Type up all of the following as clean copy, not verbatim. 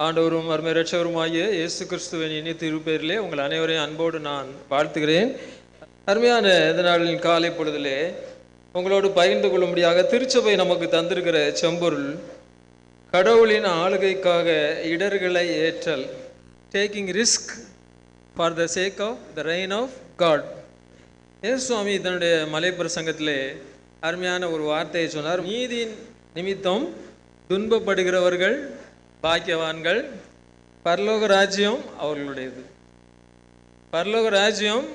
ஆண்டவரும் அருமை இரட்சகருமாகிய இயேசு கிறிஸ்துவின் இனிய திருப்பெயரிலே உங்கள் அனைவரையும் அன்போடு நான் வாழ்த்துகிறேன். அருமையான இந்த நாளின் காலை பொழுதிலே உங்களோடு பகிர்ந்து கொள்ளும்படியாக திருச்சபை நமக்கு தந்திருக்கிற செம்பொருள் கடவுளின் ஆளுகைக்காக இடர்களை ஏற்றல், taking risk for the sake of the reign of God. இயேசு சுவாமி தன்னுடைய மலைப்பிரசங்கத்திலே அருமையான ஒரு வார்த்தையை சொன்னார். நீதியின் நிமித்தம் துன்பப்படுகிறவர்கள் பாக்கியவான்கள், பரலோக ராஜ்யம் அவர்களுடையது. பரலோக ராஜ்யம்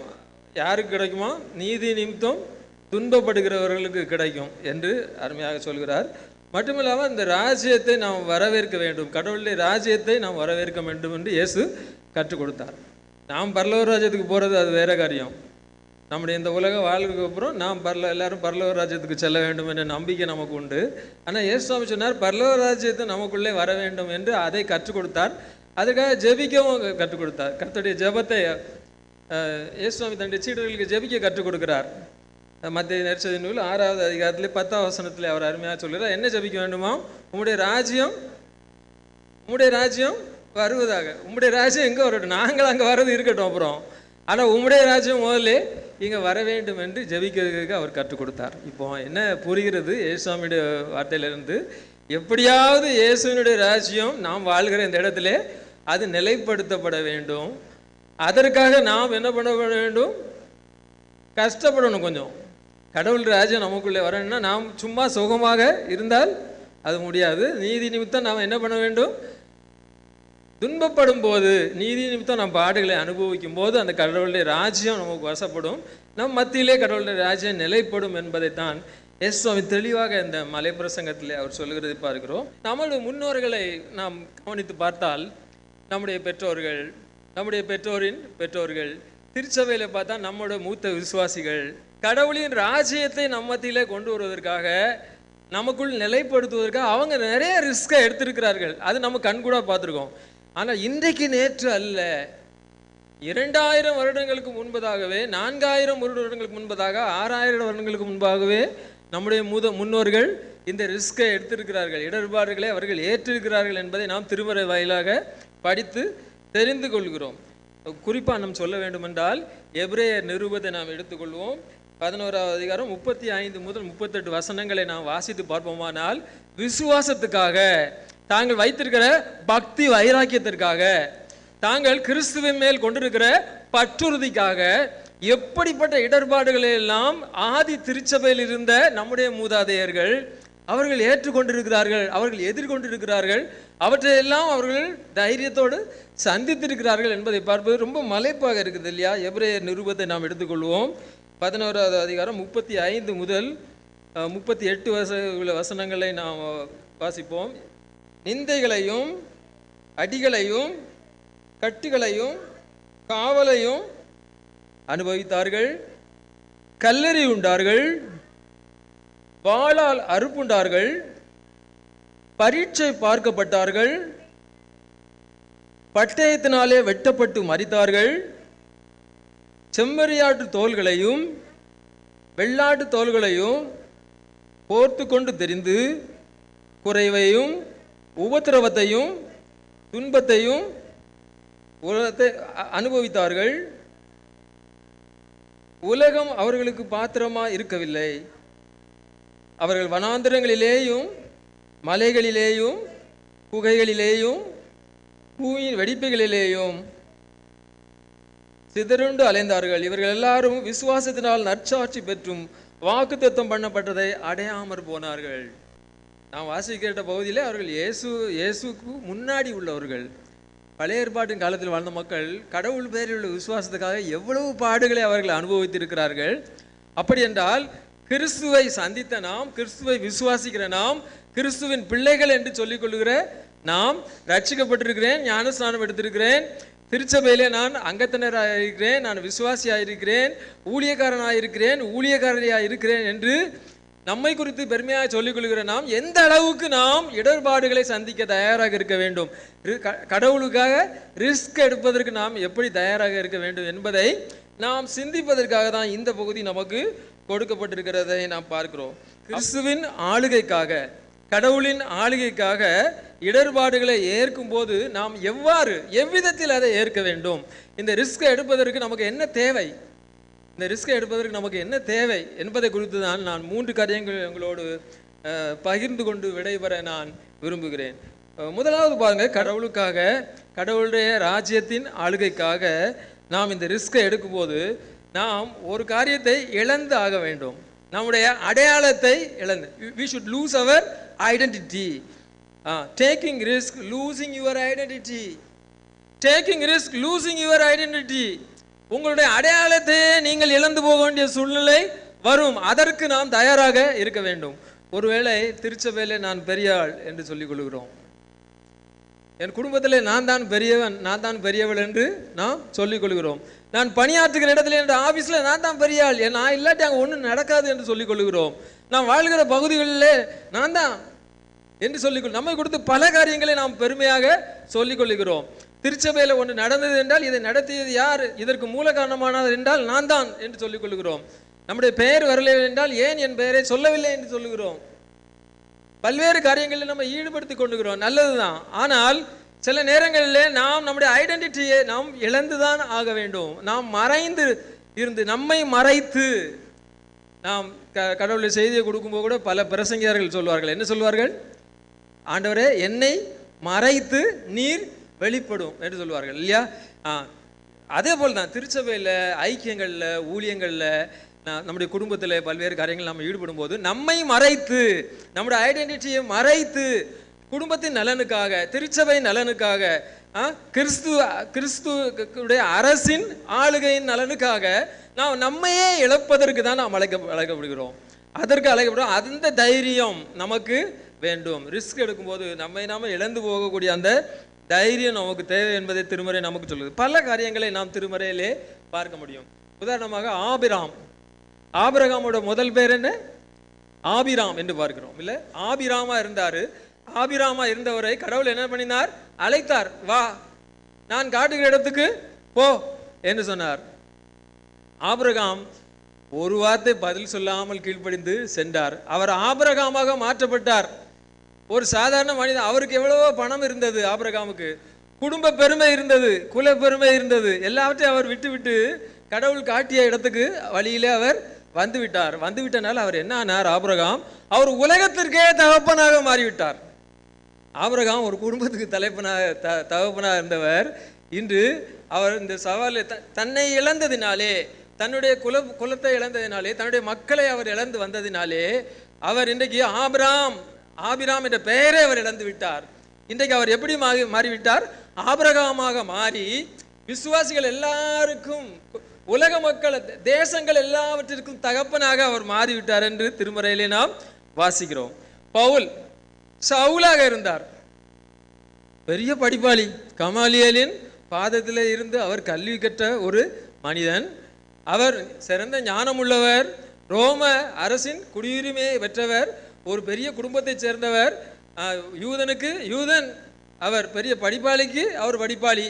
யாருக்கு கிடைக்குமா? நீதி நிமித்தம் துன்பப்படுகிறவர்களுக்கு கிடைக்கும் என்று அருமையாக சொல்கிறார். மட்டுமில்லாமல் இந்த ராஜ்யத்தை நாம் வரவேற்க வேண்டும், கடவுளுடைய ராஜ்யத்தை நாம் வரவேற்க வேண்டும் என்று இயேசு கற்றுக் கொடுத்தார். நாம் பரலோக ராஜ்யத்துக்கு போகிறது அது வேற காரியம். நம்முடைய இந்த உலக வாழ்வுக்கு அப்புறம் நாம் எல்லாரும் பரலோக ராஜ்யத்துக்கு செல்ல வேண்டும் என்ற நம்பிக்கை நமக்கு உண்டு. ஆனால் இயேசு சுவாமி சொன்னார் பரலோக ராஜ்யத்தை நமக்குள்ளே வர வேண்டும் என்று அதை கற்றுக் கொடுத்தார். அதுக்காக ஜெபிக்கவும் கற்றுக் கொடுத்தார். கர்த்தருடைய ஜெபத்தை இயேசு சுவாமி தன்னுடைய சீடர்களுக்கு ஜெபிக்க கற்றுக் கொடுக்கிறார். மத்திய நற்செய்தி நூல் 6வது அதிகாரத்திலே 10வது வசனத்தில் அவர் அருமையாக சொல்கிறார். என்ன ஜெபிக்க வேண்டுமா? உம்முடைய ராஜ்யம் வருவதாக. உம்முடைய ராஜ்யம் எங்கே வரட்டும், நாங்கள் அங்கே வர்றது இருக்கட்டும் அப்புறம், ஆனால் உம்முடைய ராஜ்யம் முதல்ல இங்கே வர வேண்டும் என்று ஜெபிக்கிறதுக்கு அவர் கற்றுக் கொடுத்தார். இப்போ என்ன புரிகிறது இயேசுவாமியுடைய வார்த்தையிலிருந்து? எப்படியாவது இயேசுவினுடைய ராஜ்யம் நாம் வாழ்கிற இந்த இடத்துல அது நிலைப்படுத்தப்பட வேண்டும். அதற்காக நாம் என்ன பண்ண வேண்டும்? கஷ்டப்படணும். கொஞ்சம் கடவுள் ராஜ்யம் நமக்குள்ளே வரணும்னா நாம் சும்மா சுகமாக இருந்தால் அது முடியாது. நீதி நிமித்தம் நாம் என்ன பண்ண வேண்டும்? துன்பப்படும் போது, நீதி நிமித்தம் நம் பாடுகளை அனுபவிக்கும் போது அந்த கடவுளுடைய ராஜ்யம் நமக்கு வசப்படும். நம் மத்தியிலே கடவுளுடைய ராஜ்யம் நிலைப்படும் என்பதைத்தான் இயேசு சுவாமி தெளிவாக இந்த மலைப்பிரசங்கத்திலே அவர் சொல்லுகிறதை பார்க்கிறோம். நம்முடைய முன்னோர்களை நாம் கவனித்து பார்த்தால், நம்முடைய பெற்றோர்கள், நம்முடைய பெற்றோரின் பெற்றோர்கள், திருச்சபையில் பார்த்தா நம்முடைய மூத்த விசுவாசிகள் கடவுளின் ராஜ்யத்தை நம் மத்தியிலே கொண்டு வருவதற்காக, நமக்குள் நிலைப்படுத்துவதற்காக அவங்க நிறைய ரிஸ்கை எடுத்திருக்கிறார்கள். அது நம்ம கண்கூட பார்த்துருக்கோம். ஆனால் இன்றைக்கு நேற்று அல்ல, 2000 வருடங்களுக்கு முன்பதாகவே, 4000 வருடங்களுக்கு முன்பதாக, 6000 வருடங்களுக்கு முன்பாகவே நம்முடைய முன்னோர்கள் இந்த ரிஸ்கை எடுத்திருக்கிறார்கள். இடர்பாடுகளை அவர்கள் ஏற்றிருக்கிறார்கள் என்பதை நாம் திருமறை வாயிலாக படித்து தெரிந்து கொள்கிறோம். குறிப்பாக நாம் சொல்ல வேண்டுமென்றால் எபிரேயர் நிருபத்தை நாம் எடுத்துக்கொள்வோம். 11வது அதிகாரம் 35 முதல் 38 வசனங்களை நாம் வாசித்து பார்ப்போமானால், விசுவாசத்துக்காக, தாங்கள் வைத்திருக்கிற பக்தி வைராக்கியத்திற்காக, தாங்கள் கிறிஸ்துவின் மேல் கொண்டிருக்கிற பற்றுறுதிக்காக எப்படிப்பட்ட இடர்பாடுகளை எல்லாம் ஆதி திருச்சபையில் இருந்த நம்முடைய மூதாதையர்கள் அவர்கள் ஏற்றுக்கொண்டிருக்கிறார்கள், அவர்கள் எதிர்கொண்டிருக்கிறார்கள், அவற்றையெல்லாம் அவர்கள் தைரியத்தோடு சந்தித்திருக்கிறார்கள் என்பதை பார்ப்பது ரொம்ப மலைப்பாக இருக்குது இல்லையா? எபிரேயர் நிருபத்தை நாம் எடுத்துக்கொள்வோம். 11வது அதிகாரம் 35 முதல் 38 வசனங்களை நாம் வாசிப்போம். நிந்தைகளையும் அடிகளையும் கட்டுகளையும் காவலையும் அனுபவித்தார்கள், கல்லெறி உண்டார்கள், வாளால் அறுப்புண்டார்கள், பரீட்சை பார்க்கப்பட்டார்கள், பட்டயத்தினாலே வெட்டப்பட்டு மரித்தார்கள், செம்மறியாட்டு தோள்களையும் வெள்ளாட்டு தோள்களையும் போர்த்து கொண்டு தெரிந்து குறைவையும் உபத்திரவத்தையும் துன்பத்தையும் அனுபவித்தார்கள். உலகம் அவர்களுக்கு பாத்திரமா இருக்கவில்லை. அவர்கள் வனாந்திரங்களிலேயும் மலைகளிலேயும் குகைகளிலேயும் பூமியின் வெடிப்புகளிலேயும் சிதறுண்டு அலைந்தார்கள். இவர்கள் எல்லாரும் விசுவாசத்தினால் நற்சாட்சி பெற்றும் வாக்குத்தத்தம் பண்ணப்பட்டதை அடையாமற் போனார்கள். நாம் வாசிக்கிற பகுதியில் அவர்கள் இயேசுக்கு முன்னாடி உள்ளவர்கள், பழைய ஏற்பாட்டின் காலத்தில் வாழ்ந்த மக்கள் கடவுள் பேரில் உள்ள விசுவாசத்துக்காக எவ்வளவு பாடுகளை அவர்கள் அனுபவித்திருக்கிறார்கள். அப்படி என்றால் கிறிஸ்துவை சந்தித்த நாம், கிறிஸ்துவை விசுவாசிக்கிற நாம், கிறிஸ்துவின் பிள்ளைகள் என்று சொல்லிக் கொள்கிற நாம், ரட்சிக்கப்பட்டிருக்கிறேன், ஞானஸ்நானம் எடுத்திருக்கிறேன், திருச்சபையிலே நான் அங்கத்தினராக இருக்கிறேன், நான் விசுவாசியாக இருக்கிறேன், ஊழியக்காரனாக இருக்கிறேன், ஊழியக்காரரியாக இருக்கிறேன் என்று நம்மை குறித்து பெருமையாக சொல்லிக் கொள்கிற நாம் எந்த அளவுக்கு நாம் இடர்பாடுகளை சந்திக்க தயாராக இருக்க வேண்டும், கடவுளுக்காக ரிஸ்க் எடுப்பதற்கு நாம் எப்படி தயாராக இருக்க வேண்டும் என்பதை நாம் சிந்திப்பதற்காக தான் இந்த பகுதி நமக்கு கொடுக்கப்பட்டிருக்கிறதை நாம் பார்க்கிறோம். கிறிஸ்துவின் ஆளுகைக்காக, கடவுளின் ஆளுகைக்காக இடர்பாடுகளை ஏற்கும் போது நாம் எவ்விதத்தில் அதை ஏற்க வேண்டும், இந்த ரிஸ்கை எடுப்பதற்கு நமக்கு என்ன தேவை, இந்த ரிஸ்கை எடுப்பதற்கு நமக்கு என்ன தேவை என்பதை குறித்து தான் நான் 3 காரியங்கள் உங்களோடு பகிர்ந்து கொண்டு விடைபெற நான் விரும்புகிறேன். முதலாவது பாருங்க, கடவுளுக்காக, கடவுளுடைய ராஜ்யத்தின் ஆளுகைக்காக நாம் இந்த ரிஸ்கை எடுக்கும்போது நாம் ஒரு காரியத்தை இழந்து ஆக வேண்டும். நம்முடைய அடையாளத்தை இழந்து, we should lose our identity. Taking risk, losing your identity. Taking risk, losing your identity. உங்களுடைய அடையாளத்தையே நீங்கள் இழந்து போக வேண்டிய சூழ்நிலை வரும். அதற்கு நாம் தயாராக இருக்க வேண்டும். ஒருவேளை திருச்சபையிலே நான் பெரிய ஆள் என்று சொல்லிக் கொள்கிறோம், என் குடும்பத்திலே நான் தான் பெரியவன், நான் தான் பெரியவள் என்று நாம் சொல்லிக் கொள்கிறோம். நான் பணியாற்றுகிற இடத்துல என் ஆபீஸ்ல நான் தான் பெரிய ஆள், நான் இல்லாட்டி அங்கே ஒன்றும் நடக்காது என்று சொல்லிக் கொள்கிறோம். நாம் வாழ்கிற பகுதிகளிலே நான் தான் என்று சொல்லிக்கொள், நம்மை கொடுத்து பல காரியங்களை நாம் பெருமையாக சொல்லிக் கொள்கிறோம். திருச்சபையில் ஒன்று நடந்தது என்றால் இதை நடத்தியது யார், இதற்கு மூல காரணமானது என்றால் நான் தான் என்று சொல்லிக் கொள்கிறோம். நம்முடைய பெயர் வரவில்லை என்றால் ஏன் என் பெயரை சொல்லவில்லை என்று சொல்லுகிறோம். பல்வேறு காரியங்களில் நம்ம ஈடுபடுத்தி கொண்டுகிறோம், நல்லதுதான். ஆனால் சில நேரங்களிலே நாம் நம்முடைய ஐடென்டிட்டியை நாம் இழந்துதான் ஆக வேண்டும். நாம் மறைந்து இருந்து, நம்மை மறைத்து, நாம் கடவுளுடைய செய்தியை கொடுக்கும்போது கூட பல பிரசங்கியார்கள் சொல்வார்கள், என்ன சொல்வார்கள், ஆண்டவரே என்னை மறைத்து நீர் வெளிப்படும் என்று சொல்வார்கள் இல்லையா? அதே போல் தான் திருச்சபையில், ஐக்கியங்களில், ஊழியங்களில், நம்முடைய குடும்பத்தில் பல்வேறு காரியங்கள் நம்ம ஈடுபடும் போது நம்மை மறைத்து, நம்முடைய ஐடென்டிட்டியை மறைத்து, குடும்பத்தின் நலனுக்காக, திருச்சபை நலனுக்காக, கிறிஸ்துடைய அரசின் ஆளுகையின் நலனுக்காக நாம் நம்மையே இழப்பதற்கு தான் நாம் அழைக்கப்படுகிறோம். அதற்கு அழைக்கப்படுறோம். அந்த தைரியம் நமக்கு வேண்டும். ரிஸ்க் எடுக்கும்போது நம்மை நாம இழந்து போகக்கூடிய அந்த தைரியம் நமக்கு தேவை என்பதை திருமறை நமக்கு சொல்லுது. பல காரியங்களை நாம் திருமறையிலே பார்க்க முடியும். உதாரணமாக ஆபிரகாமோட முதல் பேர் என்ன, ஆபிராம் என்று பார்க்கிறோம் இல்ல? ஆபிராமா இருந்தாரு. ஆபிராமா இருந்தவரை கடவுள் என்ன பண்ணினார், அழைத்தார், வா நான் காட்டுகிற இடத்துக்கு போ என்று சொன்னார். ஆபிரகாம் ஒரு வார்த்தை பதில் சொல்லாமல் கீழ்ப்படிந்து சென்றார். அவர் ஆபிரகாமாக மாற்றப்பட்டார். ஒரு சாதாரண மனிதன். அவருக்கு எவ்வளவோ பணம் இருந்தது, ஆபிரகாமுக்கு குடும்ப பெருமை இருந்தது, குல பெருமை இருந்தது. எல்லாவற்றையும் அவர் விட்டு கடவுள் காட்டிய இடத்துக்கு வழியிலே அவர் வந்துவிட்டனால அவர் என்ன ஆனார், ஆபிரகாம் அவர் உலகத்திற்கே தகப்பனாக மாறிவிட்டார். ஆபிரகாம் ஒரு குடும்பத்துக்கு தகப்பனாக இருந்தவர். இன்று அவர் இந்த சவாலை தன்னை இழந்ததினாலே, தன்னுடைய குலத்தை இழந்ததினாலே, தன்னுடைய மக்களை அவர் இழந்து வந்ததினாலே அவர் இன்றைக்கு ஆபிராம் என்ற பெயரை அவர் இழந்து விட்டார். இன்றைக்கு அவர் எப்படி மாறிவிட்டார், ஆபிரகாமாக மாறி விசுவாசிகள் எல்லாருக்கும், உலக மக்கள், தேசங்கள் எல்லாவற்றிற்கும் தகப்பனாக அவர் மாறிவிட்டார் என்று திருமறையிலே நாம் வாசிக்கிறோம். பவுல் சவுலாக இருந்தார், பெரிய படிப்பாளி, கமாலியலின் பாதத்திலே இருந்து அவர் கல்வி கற்ற ஒரு மனிதன். அவர் சிறந்த ஞானம் உள்ளவர், ரோம அரசின் குடியுரிமையை பெற்றவர், ஒரு பெரிய குடும்பத்தை சேர்ந்தவர். யூதன், அவர் பெரிய படிப்பாளிக்கு அவர் படிப்பாளி.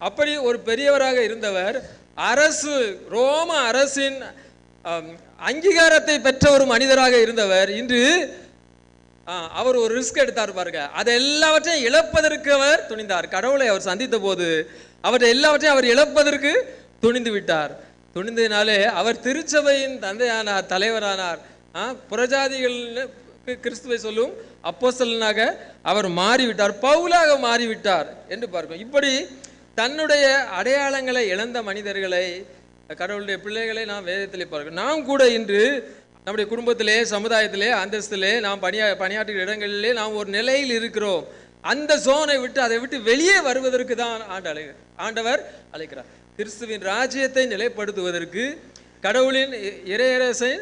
அப்படி ஒரு பெரியவராக இருந்தவர். ரோம அரசின் அங்கீகாரத்தை பெற்ற ஒரு மனிதராக இருந்தவர். இன்று அவர் ஒரு ரிஸ்க் எடுத்தார் பாருங்க. அதை எல்லாவற்றையும் இழப்பதற்கு அவர் துணிந்தார். கடவுளை அவர் சந்தித்த போது அவற்றை எல்லாவற்றையும் அவர் இழப்பதற்கு துணிந்து விட்டார். துணிந்ததினாலே அவர் திருச்சபையின் தந்தையானார், தலைவரானார். புறஜாதிகள் கிறிஸ்துவை சொல்லும் அப்போஸ்தலனாக அவர் மாறிவிட்டார், பவுலாக மாறிவிட்டார் என்று பார்க்கிறோம். இப்படி தன்னுடைய அடையாளங்களை இழந்த மனிதர்களை, கடவுளுடைய பிள்ளைகளை நாம் வேதத்திலே பார்க்கிறோம். நாம் கூட இன்று நம்முடைய குடும்பத்திலே, சமுதாயத்திலே, அந்தஸ்திலே, நாம் பணியாற்றுகிற இடங்களிலே நாம் ஒரு நிலையில் இருக்கிறோம். அந்த சோனை விட்டு, அதை விட்டு வெளியே வருவதற்கு தான் ஆண்டவர் அழைக்கிறார். கிறிஸ்துவின் ராஜ்யத்தை நிலைப்படுத்துவதற்கு, கடவுளின் இறையரசை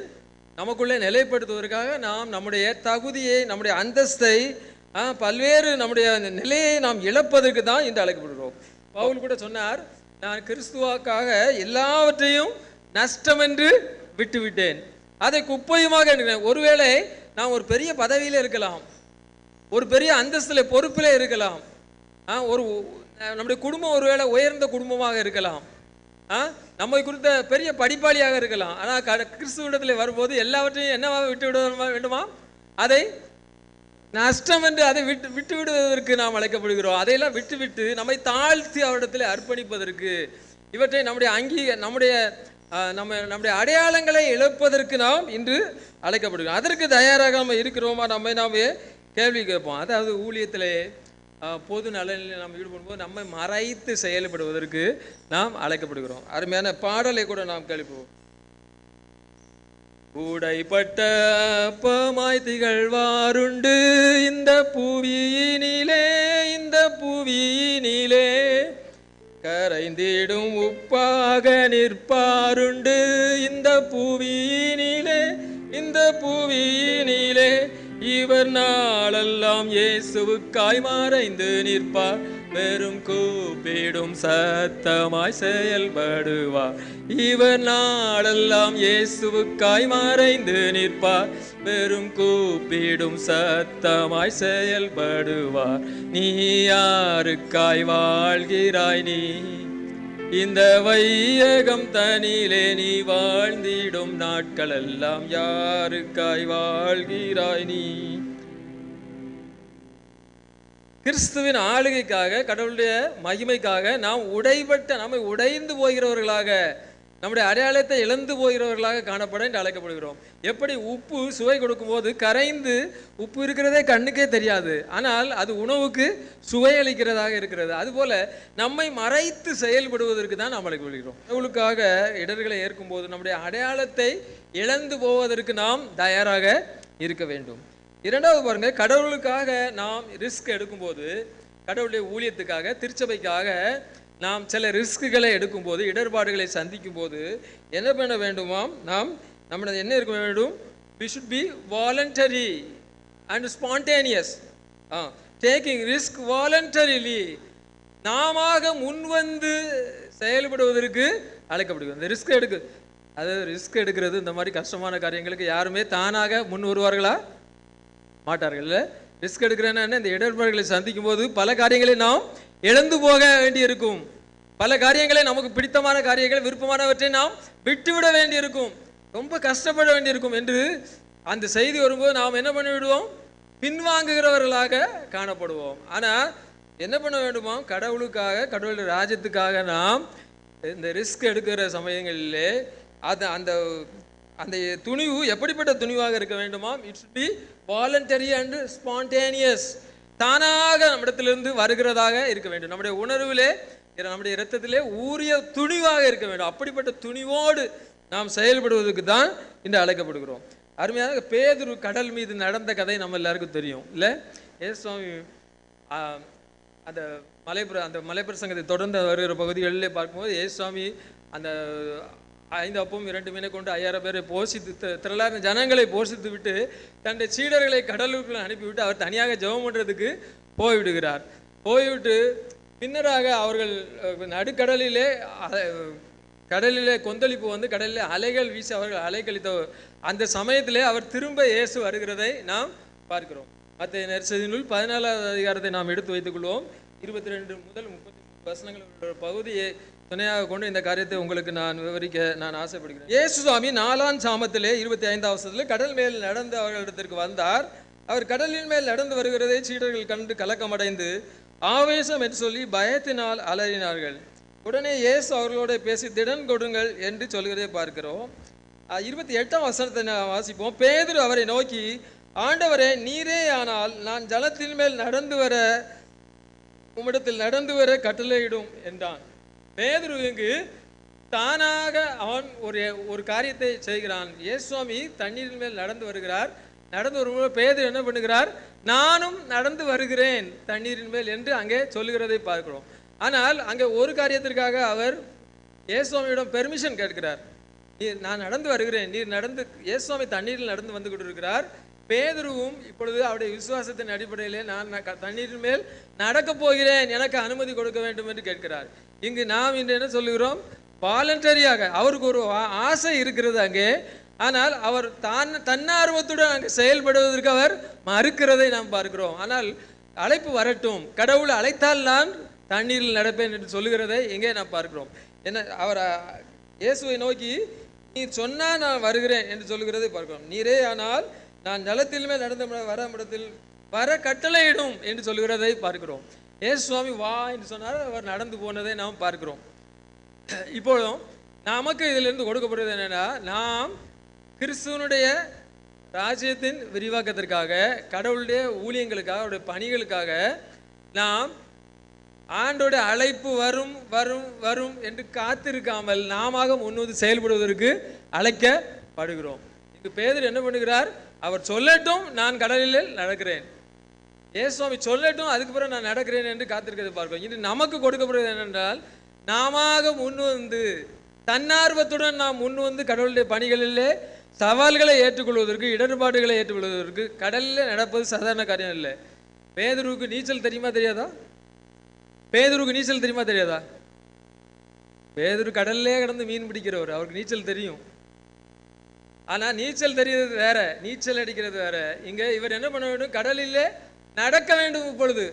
நமக்குள்ளே நிலைப்படுத்துவதற்காக நாம் நம்முடைய தகுதியை, நம்முடைய அந்தஸ்தை, பல்வேறு நம்முடைய நிலையை நாம் இழப்பதற்கு தான் இன்று அழைக்கப்படுகிறோம். பவுல் கூட சொன்னார், நான் கிறிஸ்துவாக்காக எல்லாவற்றையும் நஷ்டம் என்று விட்டுவிட்டேன், அதை குப்பையுமாக எண்ணுகிறேன். ஒருவேளை நாம் ஒரு பெரிய பதவியில இருக்கலாம், ஒரு பெரிய அந்தஸ்துல பொறுப்பிலே இருக்கலாம், ஒரு நம்முடைய குடும்பம் ஒருவேளை உயர்ந்த குடும்பமாக இருக்கலாம், நம்மை குறித்த பெரிய படிப்பாளியாக இருக்கலாம். ஆனால் கிறிஸ்துவிடத்தில் வரும்போது எல்லாவற்றையும் என்னவாக விட்டு விட வேண்டுமா, அதை நஷ்டம் என்று அதை விட்டு விடுவதற்கு நாம் அழைக்கப்படுகிறோம். அதையெல்லாம் விட்டு நம்மை தாழ்த்தி அவரிடத்தில் அர்ப்பணிப்பதற்கு, இவற்றை நம்முடைய அடையாளங்களை இழப்பதற்கு நாம் இன்று அழைக்கப்படுகிறோம். அதற்கு தயாராக நம்ம இருக்கிறோமா நாமே கேள்வி கேட்போம். அதாவது ஊழியத்திலே பொது நலனில் நாம் ஈடுபடும்போது நம்மை மறைத்து செயல்படுவதற்கு நாம் அழைக்கப்படுகிறோம். அருமையான பாடலை கூட நாம் கேள்விப்போம். உடைப்பட்ட அப்பமாய் திகழ்வாருண்டு இந்த புவியினிலே கரைந்திடும் உப்பாக நிற்பாருண்டு இந்த புவியினிலே இவர் நாளெல்லாம் இயேசுவுக்காய் மறைந்து நிற்பார், வெறும் கூப்பிடும் சத்தமாய் செயல்படுவார். இவர் நாளெல்லாம் இயேசுவுக்காய் மறைந்து நிற்பார், வெறும் கூப்பிடும் சத்தமாய் செயல்படுவார். நீ யாருக்காய் வாழ்கிறாய்? நீ இந்த வையகம் தனிலே நீ வாழ்ந்திடும் நாட்களெல்லாம் யாருக்காய் வாழ்கிறாய்? நீ கிறிஸ்துவின் ஆளுகைக்காக, கடவுளுடைய மகிமைக்காக நாம் நம்மை உடைந்து போகிறவர்களாக, நம்முடைய அடையாளத்தை இழந்து போகிறவர்களாக காணப்பட என்று அழைக்கப்படுகிறோம். எப்படி உப்பு சுவை கொடுக்கும்போது கரைந்து உப்பு இருக்கிறதே கண்ணுக்கே தெரியாது, ஆனால் அது உணவுக்கு சுவையளிக்கிறதாக இருக்கிறது. அதுபோல நம்மை மறைத்து செயல்படுவதற்கு தான் நாம் அழைக்கப்படுகிறோம். கடவுளுக்காக இடர்களை ஏற்கும்போது நம்முடைய அடையாளத்தை இழந்து போவதற்கு நாம் தயாராக இருக்க வேண்டும். இரண்டாவது பாருங்க, கடவுளுக்காக நாம் ரிஸ்க் எடுக்கும்போது, கடவுளுடைய ஊழியத்துக்காக, திருச்சபைக்காக நாம் சில ரிஸ்க்குகளை எடுக்கும்போது, இடர்பாடுகளை சந்திக்கும் போது என்ன பண்ண வேண்டுமாம்? நம்மளது என்ன இருக்க வேண்டும்? we should be voluntary and spontaneous, taking risk voluntarily. நாம முன்வந்து செயல்படுவதற்கு அழைக்கப்படுகிறது. இந்த ரிஸ்க் எடுக்கிறது, இந்த மாதிரி கஷ்டமான காரியங்களுக்கு யாருமே தானாக முன் வருவார்களா? மாட்டார்கள். ரிஸ்க் எடுக்கிறேன்னா இந்த இடர்பாடுகளை சந்திக்கும் போது பல காரியங்களை நாம் இழந்து போக வேண்டி இருக்கும். பல காரியங்களை, நமக்கு பிடித்தமான காரியங்கள், விருப்பமானவற்றை நாம் விட்டுவிட வேண்டி இருக்கும், ரொம்ப கஷ்டப்பட வேண்டியிருக்கும் என்று அந்த செய்தி வரும்போது நாம் என்ன பண்ணிவிடுவோம்? பின்வாங்குகிறவர்களாக காணப்படுவோம். ஆனால் என்ன பண்ண வேண்டுமோ? கடவுளுக்காக, கடவுளுடைய ராஜ்யத்துக்காக நாம் இந்த ரிஸ்க் எடுக்கிற சமயங்களிலே அந்த துணிவு எப்படிப்பட்ட துணிவாக இருக்க வேண்டுமா? It should be voluntary and spontaneous. தானாக நம்மிடத்திலிருந்து வருகிறதாக இருக்க வேண்டும். நம்முடைய உணர்விலே, நம்முடைய இரத்தத்திலே ஊறிய துணிவாக இருக்க வேண்டும். அப்படிப்பட்ட துணிவோடு நாம் செயல்படுவதற்கு தான் இன்று அழைக்கப்படுகிறோம். அருமையாக பேதுரு கடல் மீது நடந்த கதை நம்ம எல்லாருக்கும் தெரியும் இல்லை? ஏசுவாமி அந்த மலைப்பிரசங்கத்தை தொடர்ந்து வருகிற பகுதிகளிலே பார்க்கும்போது ஏசுவாமி அந்த 5 அப்பமும் 2 மீனை கொண்டு 5000 பேரை போஷித்து, திரளான ஜனங்களை போஷித்து விட்டு தன்னுடைய சீடர்களை கடலுக்குள்ள அனுப்பிவிட்டு அவர் தனியாக ஜெபம் பண்ணுறதுக்கு போய்விடுகிறார். போய்விட்டு பின்னராக அவர்கள் கடலிலே கொந்தளிப்பு வந்து கடலிலே அலைகள் வீசி அவர்கள் அலைக்கழித்த அந்த சமயத்திலே அவர் திரும்ப இயேசு வருகிறதை நாம் பார்க்கிறோம். மத்திய நற்செய்தி நூல் 14வது அதிகாரத்தை நாம் எடுத்து வைத்துக் கொள்வோம். 22 முதல் 33 வசனங்களோட பகுதியை துணையாக கொண்டு இந்த காரியத்தை உங்களுக்கு நான் விவரிக்க நான் ஆசைப்படுகிறேன். இயேசு சுவாமி 4ஆம் சாமத்திலே 25வது வசனத்தில் கடல் மேல் நடந்து அவர்களிடத்திற்கு வந்தார். அவர் கடலின் மேல் நடந்து வருகிறதை சீடர்கள் கண்டு கலக்கமடைந்து ஆவேசம் என்று சொல்லி பயத்தினால் அலறினார்கள். உடனே இயேசு அவர்களோட பேசி திடன் கொடுங்கள் என்று சொல்கிறதை பார்க்கிறோம். 28ஆம் வசனத்தை வாசிப்போம். பேதுரு அவரை நோக்கி, ஆண்டவரே, நீரே ஆனால் நான் ஜலத்தின் மேல் உம்மிடத்தில் நடந்து வர கட்டளையிடும் என்றான். பேதுரு இங்கு தானாக அவன் ஒரு காரியத்தை செய்கிறான். இயேசுவாமி தண்ணீரின் மேல் நடந்து வருகிறார். நடந்து வரும்போது பேதுரு என்ன பண்ணுகிறார்? நானும் நடந்து வருகிறேன் தண்ணீரின் மேல் என்று அங்கே சொல்லுகிறதை பார்க்கிறோம். ஆனால் அங்கே ஒரு காரியத்திற்காக அவர் இயேசுவாமியிடம் பெர்மிஷன் கேட்கிறார். நான் நடந்து வருகிறேன், நீர் நடந்து. இயேசுவாமி தண்ணீரில் நடந்து வந்து கொண்டிருக்கிறார். பேதுருவும் இப்பொழுது அவருடைய விசுவாசத்தின் அடிப்படையிலே நான் தண்ணீரின் மேல் நடக்கப் போகிறேன், எனக்கு அனுமதி கொடுக்க வேண்டும் என்று கேட்கிறார். இங்கு நாம் இன்று என்ன சொல்லுகிறோம்? வாலண்டரியாக அவருக்கு ஒரு ஆசை இருக்கிறது அங்கே. ஆனால் அவர் தன்னார்வத்துடன் அங்கே செயல்படுவதற்கு அவர் மறுக்கிறதை நாம் பார்க்கிறோம். ஆனால் அழைப்பு வரட்டும், கடவுள் அழைத்தால் நான் தண்ணீரில் நடப்பேன் என்று சொல்லுகிறதை இங்கே நாம் பார்க்கிறோம். என்ன, அவர் இயேசுவை நோக்கி நீர் சொன்னால் நான் வருகிறேன் என்று சொல்லுகிறதை பார்க்கிறோம். நீரே ஆனால் நான் நிலத்தில் மேல் நடந்து வர இடத்தில் வர கட்டளையிடும் என்று சொல்கிறதை பார்க்கிறோம். இயேசு சுவாமி வா என்று சொன்னார், அவர் நடந்து போனதை நாம் பார்க்கிறோம். இப்போதும் நமக்கு இதிலிருந்து கொடுக்கப்படுவது என்னன்னா, நாம் கிறிஸ்துவனுடைய ராஜ்யத்தின் விரிவாக்கத்திற்காக, கடவுளுடைய ஊழியங்களுக்காக, அவருடைய பணிகளுக்காக நாம் ஆண்டோட அழைப்பு வரும் வரும் வரும் என்று காத்திருக்காமல் நாம முன்வந்து செயல்படுவதற்கு அழைக்கப்படுகிறோம். இங்கு பேதுரு என்ன பண்ணுகிறார்? அவர் சொல்லட்டும், நான் கடலில் நடக்கிறேன். இயேசுவாமி சொல்லட்டும், அதுக்கு பிறகு நான் நடக்கிறேன் என்று காத்திருக்கிறது பார்க்கிறோம். இன்று நமக்கு கொடுக்கப்படுவது என்னென்றால், நாம முன்வந்து தன்னார்வத்துடன் நாம் முன்வந்து கடவுளுடைய பணிகளிலே சவால்களை ஏற்றுக்கொள்வதற்கு, இடர்பாடுகளை ஏற்றுக்கொள்வதற்கு. கடலில் நடப்பது சாதாரண காரியம் இல்லை. பேதுருவுக்கு நீச்சல் தெரியுமா தெரியாதா? பேதுருக்கு நீச்சல் தெரியுமா தெரியாதா? பேதுரு கடல்லே கடந்து மீன் பிடிக்கிறவர், அவருக்கு நீச்சல் தெரியும். ஆனா நீச்சல் தெரிகிறது வேற, நீச்சல் அடிக்கிறது வேற. இங்க இவர் என்ன பண்ண வேண்டும்? கடலிலே நடக்க வேண்டும். இப்பொழுது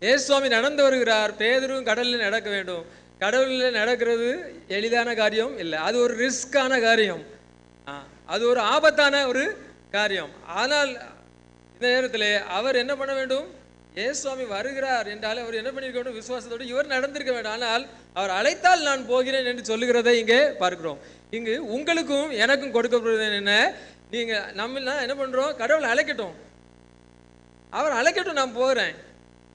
இயேசுவாமி நடந்து வருகிறார், பேதுரும் கடலில் நடக்க வேண்டும். கடவுளில் நடக்கிறது எளிதான காரியம் இல்லை, அது ஒரு ரிஸ்கான காரியம், அது ஒரு ஆபத்தான ஒரு காரியம். ஆனால் இந்த நேரத்தில் அவர் என்ன பண்ண வேண்டும்? இயேசுவாமி வருகிறார் என்றால் அவர் என்ன பண்ணியிருக்க வேண்டும்? விசுவாசத்தோடு இவர் நடந்திருக்க வேண்டும். ஆனால் அவர் அழைத்தால் நான் போகிறேன் என்று சொல்லுகிறதை இங்கே பார்க்கிறோம். இங்கு உங்களுக்கும் எனக்கும் கொடுக்கப்படுவது என்ன? நீங்க நம்ம என்ன பண்றோம்? கடவுள் அழைக்கட்டும், அவர் அழைக்கட்டும், நான் போகிறேன்.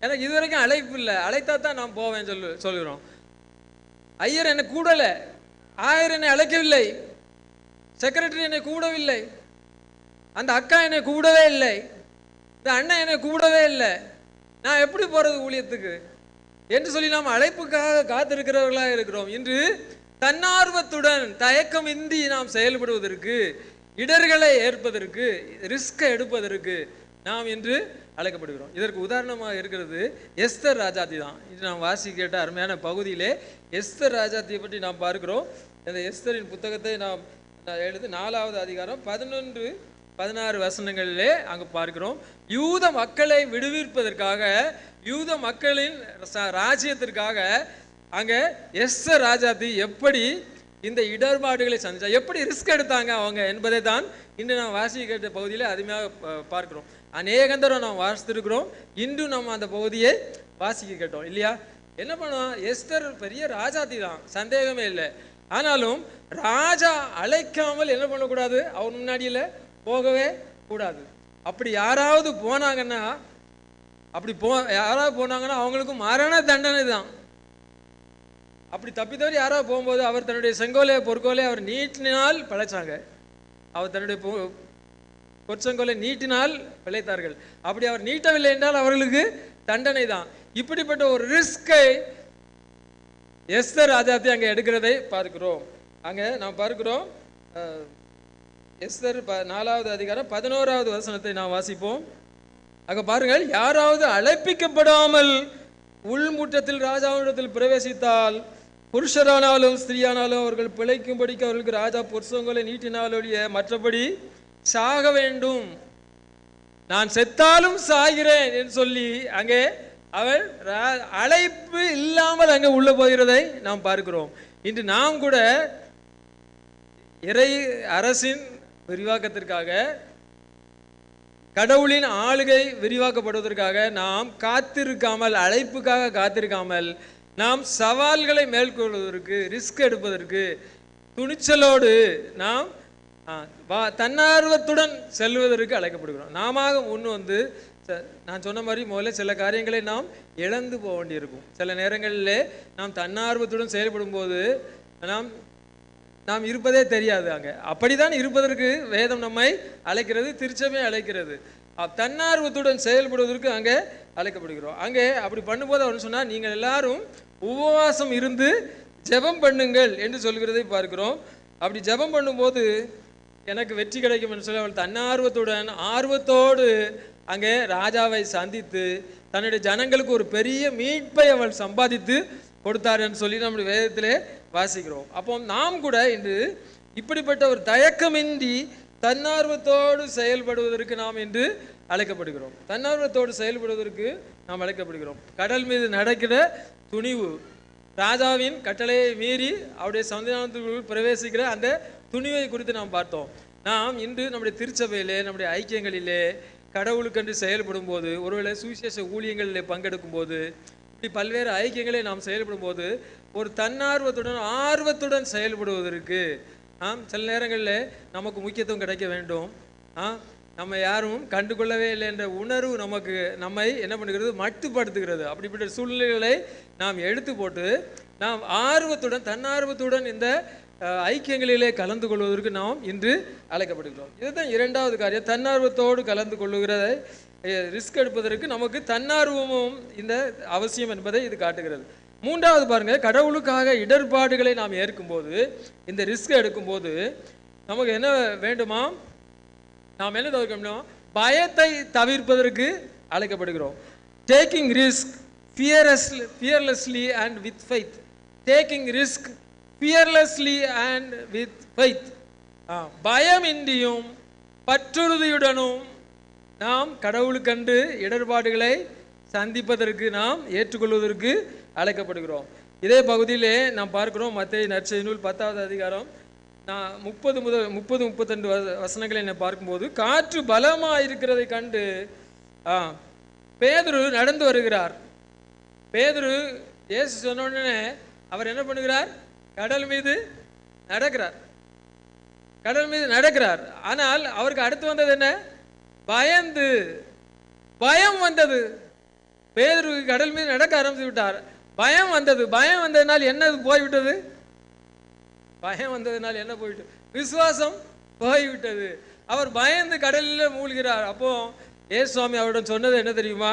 எனக்கு இதுவரைக்கும் அழைப்பு இல்லை, அழைத்தா தான் நான் போவேன் சொல்லுகிறோம். ஐயர் என்னை கூடலை, ஆயர் என்னை அழைக்கவில்லை, செக்ரட்டரி என்னை கூடவில்லை, அந்த அக்கா என்னை கூடவே இல்லை, இந்த அண்ணன் என்னை கூடவே இல்லை, நான் எப்படி போறது ஊழியத்துக்கு என்று சொல்லி நாம் அழைப்புக்காக காத்திருக்கிறவர்களாக இருக்கிறோம். இன்று தன்னார்வத்துடன் தயக்கமின்றி நாம் செயல்படுவதற்கு, இடர்களை ஏற்பதற்கு, ரிஸ்கை எடுப்பதற்கு நாம் இன்று அழைக்கப்படுகிறோம். இதற்கு உதாரணமாக இருக்கிறது எஸ்தர் ராஜாத்தி தான். இது நாம் வாசி கேட்ட அருமையான பகுதியிலே எஸ்தர் ராஜாத்தியை பற்றி நாம் பார்க்கிறோம். இந்த எஸ்தரின் புத்தகத்தை நாம் எழுது 4வது அதிகாரம் 11-16 வசனங்களிலே அங்கு பார்க்கிறோம். யூத மக்களை விடுவிப்பதற்காக, யூத மக்களின் ராஜ்யத்திற்காக அங்கே எஸ்தர் ராஜாத்தி எப்படி இந்த இடர்பாடுகளை சந்திச்சா, எப்படி ரிஸ்க் எடுத்தாங்க அவங்க என்பதை தான் இன்று நாம் வாசி கேட்ட பகுதியில் அருமையாக பார்க்கிறோம். அநேகந்தரம் நாம் வாசித்திருக்கிறோம், இன்று நம்ம அந்த பகுதியை வாசிக்க கேட்டோம் இல்லையா? என்ன பண்ணுவோம்? எஸ்தர் பெரிய ராஜாத்தி தான், சந்தேகமே இல்லை. ஆனாலும் ராஜா அழைக்காமல் என்ன பண்ணக்கூடாது? அவர் முன்னாடியில் போகவே கூடாது. அப்படி யாராவது போனாங்கன்னா, யாராவது போனாங்கன்னா அவங்களுக்கு மரண தண்டனை தான். அப்படி தப்பித்தவரை யாராவது போகும்போது அவர் தன்னுடைய செங்கோலை பொற்கோலை அவர் நீட்டினால் பிழைச்சாங்க. அவர் தன்னுடைய பொற்செங்கோலை நீட்டினால் பிழைத்தார்கள். அப்படி அவர் நீட்டவில்லை என்றால் அவர்களுக்கு தண்டனை தான். இப்படிப்பட்ட ஒரு ரிஸ்கை எஸ்தர் ராஜாத்தி அங்கே எடுக்கிறதை பார்க்கிறோம். அங்கே நாம் பார்க்கிறோம் எஸ்தர் 4வது அதிகாரம் 11வது வசனத்தை நாம் வாசிப்போம். அங்க பாருங்கள், யாராவது அழைப்பிக்கப்படாமல் உள்முற்றத்தில் ராஜாவிடத்தில் பிரவேசித்தால், புருஷரானாலும் ஸ்திரீயானாலும் அவர்கள் பிழைக்கும்படிக்கு அவர்களுக்கு ராஜா பொற்சொங்கலை நீட்டினாலொழிய மற்றபடி சாக வேண்டும், நான் செத்தாலும் சாகிறேன் என்று சொல்லி அங்கே அவள் அழைப்பு இல்லாமல் அங்கே உள்ள போகிறதை நாம் பார்க்கிறோம். இன்று நாம் கூட இறை அரசின் விரிவாக்கத்திற்காக, கடவுளின் ஆளுகை விரிவாக்கப்படுவதற்காக நாம் காத்திருக்காமல், அழைப்புக்காக காத்திருக்காமல், நாம் சவால்களை மேற்கொள்வதற்கு, ரிஸ்க் எடுப்பதற்கு துணிச்சலோடு நாம் தன்னார்வத்துடன் செல்வதற்கு அழைக்கப்படுகிறோம். நாம முன் வந்து நான் சொன்ன மாதிரி முதல்ல சில காரியங்களை நாம் இழந்து போக வேண்டியிருக்கும். சில நேரங்களிலே நாம் தன்னார்வத்துடன் செயல்படும் போது நாம் இருப்பதே தெரியாது. அங்கே அப்படித்தான் இருப்பதற்கு வேதம் நம்மை அழைக்கிறது, திருச்சபை அழைக்கிறது. தன்னார்வத்துடன் செயல்படுவதற்கு அங்கே அழைக்கப்படுகிறோம். அங்கே அப்படி பண்ணும்போது அவர் சொன்னால், நீங்கள் எல்லாரும் உபவாசம் இருந்து ஜெபம் பண்ணுங்கள் என்று சொல்கிறதை பார்க்கிறோம். அப்படி ஜெபம் பண்ணும்போது எனக்கு வெற்றி கிடைக்கும் என்று சொல்லி அவள் தன்னார்வத்துடன் ஆர்வத்தோடு அங்கே ராஜாவை சந்தித்து தன்னுடைய ஜனங்களுக்கு ஒரு பெரிய மீட்பை அவள் சம்பாதித்து கொடுத்தார் என்று சொல்லி நம்முடைய வேதத்திலே வாசிக்கிறோம். அப்போ நாம் கூட இன்று இப்படிப்பட்ட ஒரு தயக்கமின்றி தன்னார்வத்தோடு செயல்படுவதற்கு நாம் இன்று அழைக்கப்படுகிறோம். தன்னார்வத்தோடு செயல்படுவதற்கு நாம் அழைக்கப்படுகிறோம். கடல் மீது நடக்கிற துணிவு, ராஜாவின் கட்டளையை மீறி அவருடைய சந்தியானத்துக்குள் பிரவேசிக்கிற அந்த துணிவை குறித்து நாம் பார்த்தோம். நாம் இன்று நம்முடைய திருச்சபையிலே, நம்முடைய ஐக்கியங்களிலே கடவுளுக்கென்று செயல்படும் போது, ஒருவேளை சுவிசேஷ ஊழியங்களில் பங்கெடுக்கும் போது, இப்படி பல்வேறு ஐக்கியங்களை நாம் செயல்படும் போது ஒரு தன்னார்வத்துடன் ஆர்வத்துடன் செயல்படுவதற்கு சில நேரங்களில் நமக்கு முக்கியத்துவம் கிடைக்க வேண்டும். நம்ம யாரும் கண்டுகொள்ளவே இல்லை என்ற உணர்வு நம்மை என்ன பண்ணுகிறது, மட்டுப்படுத்துகிறது. அப்படிப்பட்ட சூழ்நிலைகளை நாம் எடுத்து போட்டு நாம் ஆர்வத்துடன் தன்னார்வத்துடன் இந்த ஐக்கியங்களிலே கலந்து கொள்வதற்கு நாம் இன்று அழைக்கப்படுகிறோம். இதுதான் இரண்டாவது காரியம். தன்னார்வத்தோடு கலந்து கொள்ளுகிறதை ரிஸ்க் எடுப்பதற்கு நமக்கு தன்னார்வமும் இந்த அவசியம் என்பதை இது காட்டுகிறது. மூன்றாவது பாருங்க, கடவுளுக்காக இடர்பாடுகளை நாம் ஏற்கும்போது, இந்த ரிஸ்க் எடுக்கும்போது நமக்கு என்ன வேண்டுமா, நாம் என்ன தவிர்க்கணும், பயத்தை தவிர்ப்பதற்கு அழைக்கப்படுகிறோம். Taking risk fearlessly and with faith. Taking risk fearlessly and with faith. பயமின்றியும் பற்றுறுதியுடனும் நாம் கடவுளுக்கண்டு இடர்பாடுகளை சந்திப்பதற்கு நாம் ஏற்றுக்கொள்வதற்கு அழைக்கப்படுகிறோம். இதே பகுதியிலே நாம் பார்க்கிறோம், மத்தேயு நற்செய்தி நூல் 10வது அதிகாரம் 30-32 வசனங்களை நான் பார்க்கும்போது, காற்று பலமாக இருக்கிறதை கண்டு பேதுரு நடந்து வருகிறார். பேதுரு இயேசு சொன்ன உடனே அவர் என்ன பண்ணுகிறார், கடல் மீது நடக்கிறார். ஆனால் அவருக்கு அடுத்து வந்தது என்ன, பயம் வந்தது. பேதுரு கடல் மீது நடக்க ஆரம்பித்து விட்டார். பயம் வந்ததுனால் என்ன போய்விட்டது, விசுவாசம் போய்விட்டது. அவர் பயந்து கடலில் மூழ்கிறார். அப்போ இயேசு சுவாமி அவரிடம் சொன்னது என்ன தெரியுமா,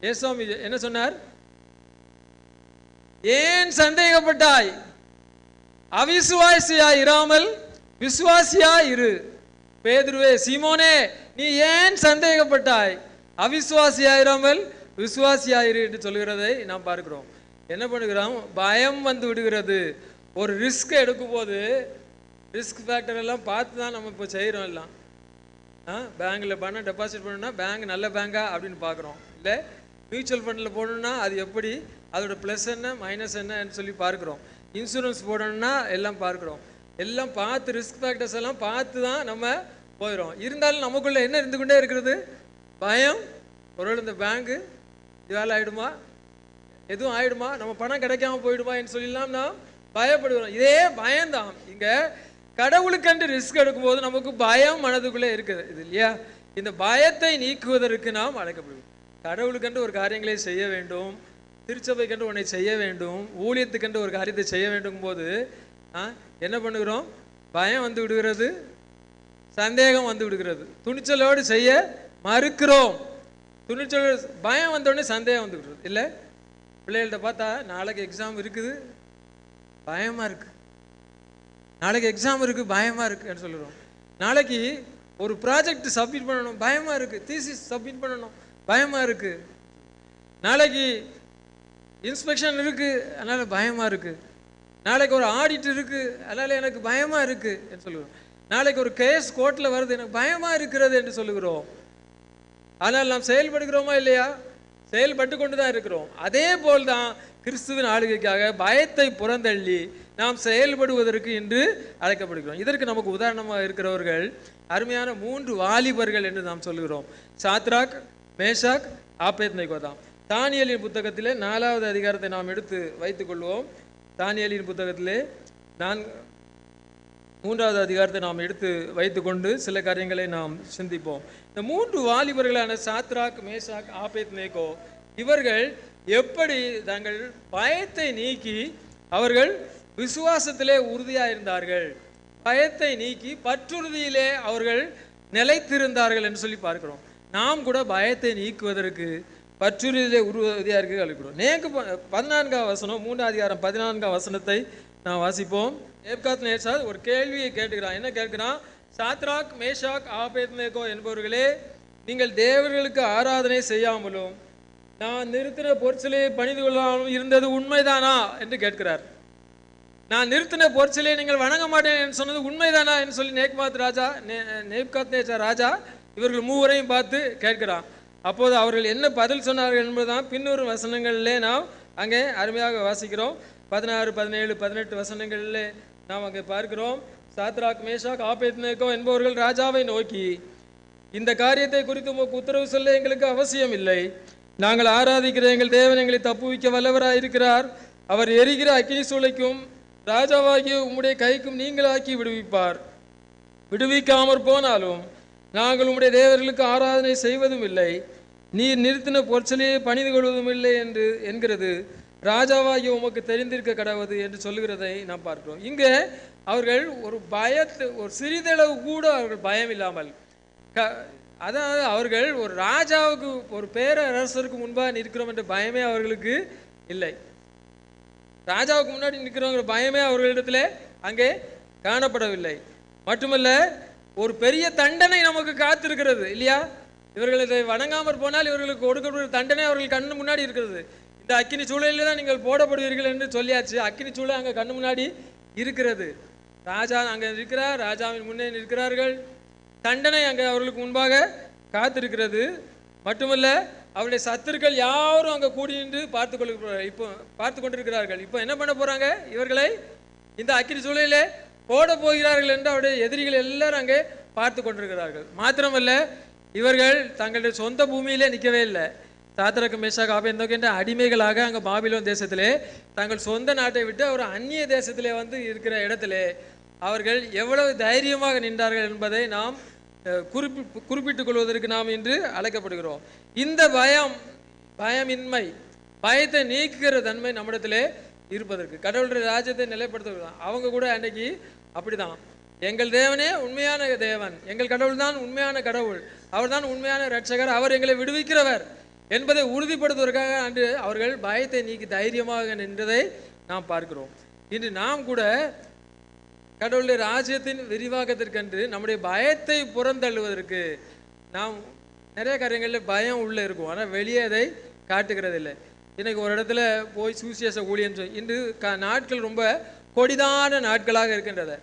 இயேசு சுவாமி என்ன சொன்னார், ஏன் சந்தேகப்பட்டாய், அவிசுவாசியாய் இராமல் விசுவாசியாய் இரு. பேதுருவே, சீமோனே, நீ ஏன் சந்தேகப்பட்டாய், அவிசுவாசியாயிராமல் விசுவாசியாயிரு என்று சொல்கிறதை நாம் பார்க்கிறோம். என்ன பண்ணுகிறோம், பயம் வந்து விடுகிறது. ஒரு ரிஸ்க் எடுக்கும் போது ரிஸ்க் ஃபேக்டர் எல்லாம் பார்த்து தான் நம்ம இப்போ செய்கிறோம். எல்லாம் பேங்கில் பணம் டெபாசிட் பண்ணணும்னா பேங்க் நல்ல பேங்கா அப்படின்னு பார்க்குறோம். இல்லை மியூச்சுவல் ஃபண்டில் போடணும்னா அது எப்படி, அதோட ப்ளஸ் என்ன மைனஸ் என்னன்னு சொல்லி பார்க்குறோம். இன்சூரன்ஸ் போடணும்னா எல்லாம் பார்க்குறோம். எல்லாம் பார்த்து ரிஸ்க் ஃபேக்டர்ஸ் எல்லாம் பார்த்து தான் நம்ம போயிடும். இருந்தாலும் நமக்குள்ளே என்ன இருந்து கொண்டே இருக்கிறது, பயம். ஒருவேளை இந்த பேங்கு வேலை ஆகிடுமா, எதுவும் ஆகிடுமா, நம்ம பணம் கிடைக்காம போயிடுமா என்று சொல்லிலாம் நாம் பயப்படுகிறோம். இதே பயம்தான் இங்கே கடவுளுக்கென்று ரிஸ்க் எடுக்கும்போது நமக்கு பயம் மனதுக்குள்ளே இருக்குது, இது இல்லையா? இந்த பயத்தை நீக்குவதற்கு நாம் அழைக்கப்படுவோம். கடவுளுக்கென்று ஒரு காரியங்களை செய்ய வேண்டும், திருச்சபைக்கென்று ஒன்றை செய்ய வேண்டும், ஊழியத்துக்கென்று ஒரு காரியத்தை செய்ய வேண்டும் போது என்ன பண்ணுகிறோம், பயம் வந்து விடுகிறது, சந்தேகம் வந்து விடுகிறது, துணிச்சலோடு செய்ய மறுக்கிறோம். துணிச்சலோடு பயம் வந்தோடனே சந்தேகம் வந்து விடுறது. இல்லை, பிள்ளைகள்கிட்ட பார்த்தா நாளைக்கு எக்ஸாம் இருக்குது, பயமாக இருக்குது, நாளைக்கு எக்ஸாம் இருக்குது, பயமாக இருக்குன்னு சொல்லுறோம். நாளைக்கு ஒரு ப்ராஜெக்ட் சப்மிட் பண்ணணும், பயமாக இருக்குது, தீசிஸ் சப்மிட் பண்ணணும், பயமாக இருக்குது. நாளைக்கு இன்ஸ்பெக்ஷன் இருக்குது, அதனால் பயமாக இருக்குது. நாளைக்கு ஒரு ஆடிட் இருக்குது, அதனால் எனக்கு பயமாக இருக்குது என்று சொல்லுகிறோம். நாளைக்கு ஒரு கேஸ் கோர்ட்டில் வருது, எனக்கு பயமாக இருக்கிறது என்று சொல்லுகிறோம். ஆனால் நாம் செயல்படுகிறோமா இல்லையா? செயல்பட்டு கொண்டு தான் இருக்கிறோம். அதே போல் தான் கிறிஸ்துவின் ஆளுகைக்காக பயத்தை புறந்தள்ளி நாம் செயல்படுவதற்கு இன்று அழைக்கப்படுகிறோம். இதற்கு நமக்கு உதாரணமாக இருக்கிறவர்கள் அருமையான 3 வாலிபர்கள் என்று நாம் சொல்லுகிறோம். சாத்ராக், மேஷாக், ஆபேத்நேகோ தான். தானியேலின் புத்தகத்திலே 4வது அதிகாரத்தை நாம் எடுத்து வைத்துக் கொள்வோம். தானியேலின் புத்தகத்திலே 3வது அதிகாரத்தை நாம் எடுத்து வைத்துக்கொண்டு சில காரியங்களை நாம் சிந்திப்போம். இந்த 3 வாலிபர்களான சாத்ராக், மேஷாக், ஆபேத்நேகோ இவர்கள் எப்படி தங்கள் பயத்தை நீக்கி அவர்கள் விசுவாசத்திலே உறுதியாக இருந்தார்கள், பயத்தை நீக்கி பற்றுறுதியிலே அவர்கள் நிலைத்திருந்தார்கள் என்று சொல்லி பார்க்கிறோம். நாம் கூட பயத்தை நீக்குவதற்கு பற்றுறுதியிலே உறுதியாக இருக்க அழைக்கிறோம். 14வது வசனம், 3வது அதிகாரம் 14வது வசனத்தை நாம் வாசிப்போம். நேப்காத்நேச்சார் ஒரு கேள்வியை கேட்கிறான். என்ன கேட்கிறான்? சாத்ராக், மேஷாக், ஆபேத்நேகோ என்பவர்களே, நீங்கள் தேவர்களுக்கு ஆராதனை செய்யாமலும் நான் நிறுத்தின பொற்சிலையை பணிந்து கொள்ளாமலும் இருந்தது உண்மைதானா என்று கேட்கிறார். நான் நிறுத்தின பொற்சிலையை நீங்கள் வணங்க மாட்டேன் என்று சொன்னது உண்மைதானா என்று சொல்லி நேப்காத்நேச்சார் ராஜா இவர்கள் 3வரையும் பார்த்து கேட்கிறான். அப்போது அவர்கள் என்ன பதில் சொன்னார்கள் என்பதுதான் பின்னூறு வசனங்களிலே நாம் அங்கே அருமையாக வாசிக்கிறோம். 16, 17, 18 வசனங்களிலே நாம் அங்கே பார்க்கிறோம். சாத்ராக், மேஷாக், ஆபேத்நேகோ என்பவர்கள் ராஜாவை நோக்கி, இந்த காரியத்தை குறித்து உமக்கு உத்தரவு சொல்ல எங்களுக்கு அவசியம் இல்லை. நாங்கள் ஆராதிக்கிற எங்கள் தேவன் எங்களை தப்புவிக்க வல்லவராய் இருக்கிறார். அவர் எரிகிற அக்கினி சூளைக்கும் ராஜாவாகிய உம்முடைய கைக்கும் நீங்களாக்கி விடுவிப்பார். விடுவிக்காமற் போனாலும் நாங்கள் உம்முடைய தேவர்களுக்கு ஆராதனை செய்வதும் இல்லை, நீர் நிறுத்தின பொற்சலையை பணிந்து கொள்வதும் இல்லை என்று என்கிறது ராஜாவாகிய உமக்கு தெரிந்திருக்க கடவுது என்று சொல்லுகிறதை நாம் பார்க்கிறோம். இங்கே அவர்கள் ஒரு ஒரு சிறிதளவு கூட அவர்கள் பயம் இல்லாமல், அதாவது அவர்கள் ஒரு ராஜாவுக்கு ஒரு பேரரசருக்கு முன்பாக நிற்கிறோம் என்ற பயமே அவர்களுக்கு இல்லை. ராஜாவுக்கு முன்னாடி நிற்கிறவங்க பயமே அவர்களிடத்துல அங்கே காணப்படவில்லை. மட்டுமல்ல, ஒரு பெரிய தண்டனை நமக்கு காத்திருக்கிறது இல்லையா? இவர்கள் இதை வணங்காமற் போனால் இவர்களுக்கு கொடுக்கப்படுகிற தண்டனை அவர்கள் கண்ணு முன்னாடி இருக்கிறது. இந்த அக்கினி சூழலில் தான் நீங்கள் போடப்படுவீர்கள் என்று சொல்லியாச்சு. அக்கினி சூழல் அங்கே கண்ணு முன்னாடி இருக்கிறது. ராஜா அங்கே இருக்கிறார், ராஜாவின் முன்னே நிற்கிறார்கள். தண்டனை அங்கே அவர்களுக்கு முன்பாக காத்திருக்கிறது. மட்டுமல்ல, அவருடைய சத்துருக்கள் யாரும் அங்கே கூடி நின்று பார்த்து கொண்டிருக்கிறார்கள். இப்போ என்ன பண்ண போறாங்க? இவர்களை இந்த அக்கினி சூழலிலே போட போகிறார்கள் என்று அவருடைய எதிரிகள் எல்லாரும் அங்கே பார்த்து கொண்டிருக்கிறார்கள். மாத்திரமல்ல, இவர்கள் தங்களுடைய சொந்த பூமியிலே நிற்கவே இல்லை. சாத்ராக் மேஷாக் ஆபேத்நேகோ என்ற அடிமைகளாக அங்கே பாபிலோன் தேசத்திலே தங்கள் சொந்த நாட்டை விட்டு அவர் அந்நிய தேசத்திலே வந்து இருக்கிற இடத்திலே அவர்கள் எவ்வளவு தைரியமாக நின்றார்கள் என்பதை நாம் குறிப்பிட்டுக் கொள்வதற்கு நாம் இன்று அழைக்கப்படுகிறோம். இந்த பயமின்மை, பயத்தை நீக்குகிற தன்மை நம்மிடத்திலே இருப்பதற்கு, கடவுளுடைய ராஜ்யத்தை நிலைப்படுத்த அவங்க கூட அன்னைக்கு அப்படிதான், எங்கள் தேவனே உண்மையான தேவன், எங்கள் கடவுள் தான் உண்மையான கடவுள், அவர் தான் உண்மையான இரட்சகர், அவர் எங்களை விடுவிக்கிறவர் என்பதை உறுதிப்படுத்துவதற்காக அன்று அவர்கள் பயத்தை நீக்கி தைரியமாக நின்றதை நாம் பார்க்கிறோம். இன்று நாம் கூட கடவுளுடைய ராஜ்யத்தின் விரிவாக்கத்திற்கென்று நம்முடைய பயத்தை புறந்தள்ளுவதற்கு நாம் நிறைய காரியங்களில் பயம் உள்ளே இருக்கும், ஆனால் வெளியே அதை காட்டுகிறதில்லை. இன்னைக்கு ஒரு இடத்துல போய் சுவிசேஷ ஊழியம் இன்று நாட்கள் ரொம்ப கொடிதான நாட்களாக இருக்கின்றன.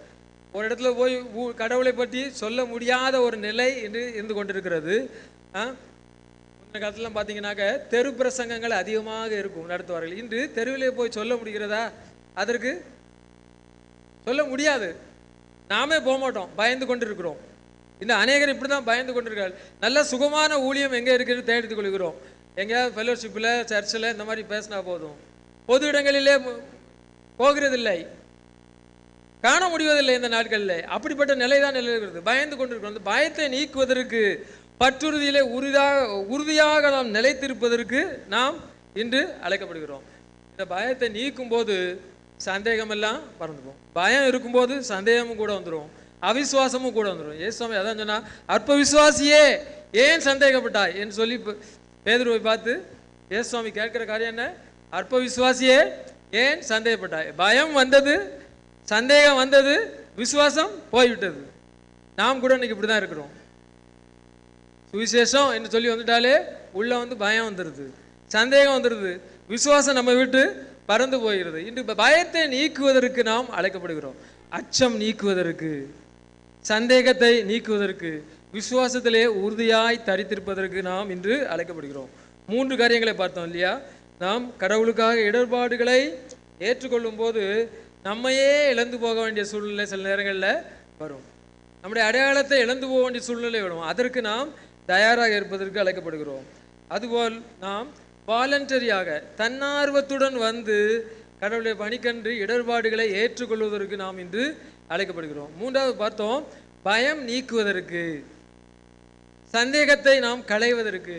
ஒரு இடத்துல போய் கடவுளை பற்றி சொல்ல முடியாத ஒரு நிலை இன்று இருந்து கொண்டிருக்கிறது. முன்ன காலத்துலாம் பார்த்தீங்கன்னாக்க தெரு பிரசங்கங்கள் அதிகமாக இருக்கும் நடத்துவார்கள். இன்று தெருவிலே போய் சொல்ல முடிகிறதா? அதற்கு சொல்ல முடியாது. நாமே போக மாட்டோம், பயந்து கொண்டு இருக்கிறோம். இந்த அநேகர் இப்படி தான் பயந்து கொண்டிருக்கிறார்கள். நல்ல சுகமான ஊழியம் எங்கே இருக்குன்னு தேடி கொள்கிறோம். எங்கேயாவது ஃபெலோஷிப்பில், சர்ச்சில் இந்த மாதிரி பேசினா போதும். பொது இடங்களிலே போகிறதில்லை, காண முடிவதில்லை இந்த நாட்களில். அப்படிப்பட்ட நிலை தான் நிலவுகிறது. பயந்து கொண்டிருக்கிறோம். அந்த பயத்தை நீக்குவதற்கு, பற்றுறுதியிலே உறுதியாக நாம் நிலைத்திருப்பதற்கு நாம் இன்று அழைக்கப்படுகிறோம். இந்த பயத்தை நீக்கும் போது சந்தேகம் எல்லாம் பறந்துடும். பயம் இருக்கும்போது சந்தேகமும் கூட வந்துடும், அவிசுவாசமும் கூட வந்துடும். ஏசுவாமி அதான் சொன்னா, அற்ப விசுவாசியே ஏன் சந்தேகப்பட்டாய் என்று சொல்லி பேதுருவை பார்த்து ஏசுவாமி கேட்கிற காரியம் என்ன? அற்ப விசுவாசியே ஏன் சந்தேகப்பட்டாய். பயம் வந்தது, சந்தேகம் வந்தது, விசுவாசம் போய்விட்டது. நாம் கூட இன்னைக்கு இப்படிதான் இருக்கிறோம். சுவிசேஷம் என்று சொல்லி வந்துட்டாலே உள்ள வந்து பயம் வந்துடுது, சந்தேகம் வந்துடுது, விசுவாசம் நம்ம விட்டு பறந்து போகிறது. இன்று பயத்தை நீக்குவதற்கு நாம் அழைக்கப்படுகிறோம். அச்சம் நீக்குவதற்கு, சந்தேகத்தை நீக்குவதற்கு, விசுவாசத்திலே உறுதியாய் தரித்திருப்பதற்கு நாம் இன்று அழைக்கப்படுகிறோம். 3 காரியங்களை பார்த்தோம் இல்லையா? நாம் கடவுளுக்காக இடர்பாடுகளை ஏற்றுக்கொள்ளும் போது நம்மையே இழந்து போக வேண்டிய சூழ்நிலை சில நேரங்களில் வரும். நம்முடைய அடையாளத்தை இழந்து போக வேண்டிய சூழ்நிலை வரும். அதற்கு நாம் தயாராக இருப்பதற்கு அழைக்கப்படுகிறோம். அதுபோல் நாம் வாலண்டரியாக, தன்னார்வத்துடன் வந்து கடவுளுடைய பணிக்கன்று இடர்பாடுகளை ஏற்றுக்கொள்வதற்கு நாம் இன்று அழைக்கப்படுகிறோம். 3வது பார்த்தோம், பயம் நீக்குவதற்கு, சந்தேகத்தை நாம் களைவதற்கு,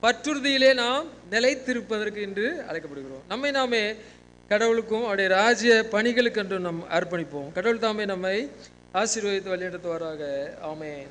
பற்றுறுதியிலே நாம் நிலைத்திருப்பதற்கு இன்று அழைக்கப்படுகிறோம். நம்மை நாமே கடவுளுக்கும் அவருடைய ராஜ்ய பணிகளுக்கென்று நாம் அர்ப்பணிப்போம். கடவுள் தாமே நம்மை ஆசீர்வதித்து வழிநடத்துவாராக. ஆமென்.